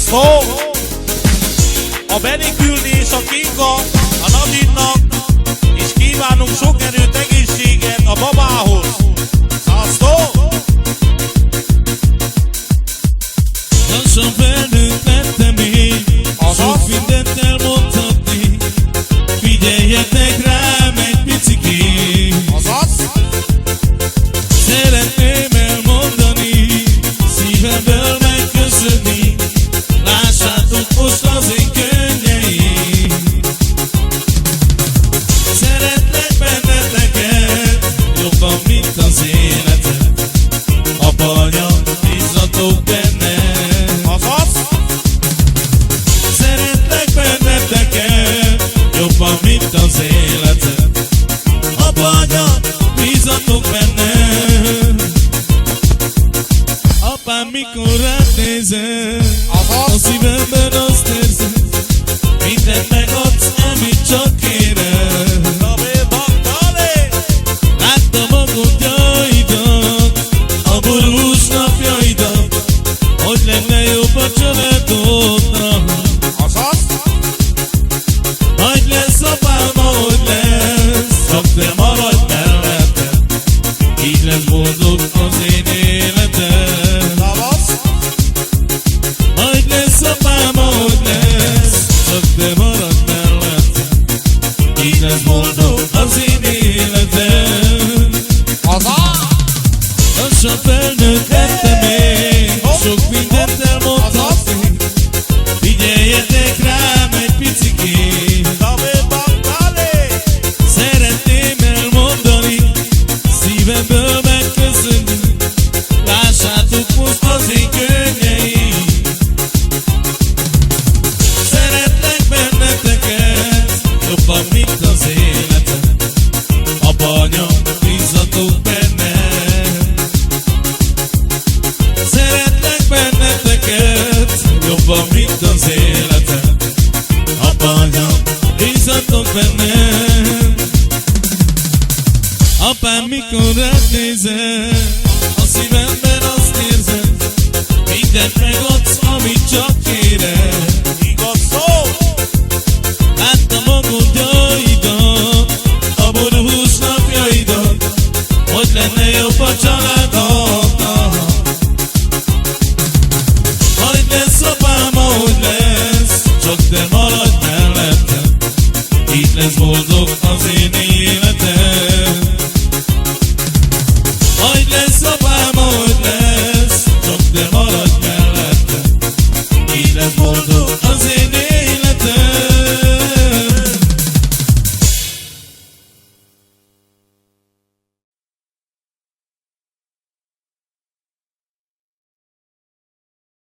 Szó! A Beni küldi és a Kinga a Nadinnak, és kívánunk sok erőt, egészséget a babához. Szasztó! Lassan felnőtt lettem én, sok mindent elmondhatni. Figyeljetek rám egy picikét. Azaz! Szeretném elmondani, szívemből megköszönni. Lássátok most az én könnyeim. Szeretlek benneteket, jobban, mint az életem. Apa, anya, bízzatok bennem. Azaz! Szeretlek benneteket, jobban, mint az életem. Apa, anya, bízzatok bennem. Apám, mikor rád nézem, a szívemben azt érzem, mindent megadsz, amit csak kérem. Láttam a gondjaidat, a borús napjaidat, hogy lenne jobb a családodnak. Azaz! Majd lesz apám, ahogy lesz, csak te maradj mellettem, így lesz boldog az én életem. Szavasz! Majd lesz apám, ahogy lesz, csak te maradj mellettem, így lesz boldog az én életem. Azaz! Lassan felnőtt lettem én, sok mindent elmondhatni. Figyeljetek rám egy picikét. Szeretném elmondani, szívemből megköszönni. Lássátok most az én könnyeim. Szeretlek benneteket, jobban, mint az életem. Apa, anya, bízzatok bennem. Szeretlek benneteket, jobban, mint az életem. Apa, anya, bízzatok bennem. Apám, mikor rád nézem, a szívemben azt érzem, mindent megadsz, amit csak kérem. Igaz szó! Láttam a gondjaidat, a borús napjaidat, hogy lenne jobb a családodnak. Majd lesz apám, ahogy lesz, csak te maradj mellettem, így lesz boldog az én életem. Majd lesz apám, ahogy lesz, csak te maradj mellettem, így lesz boldog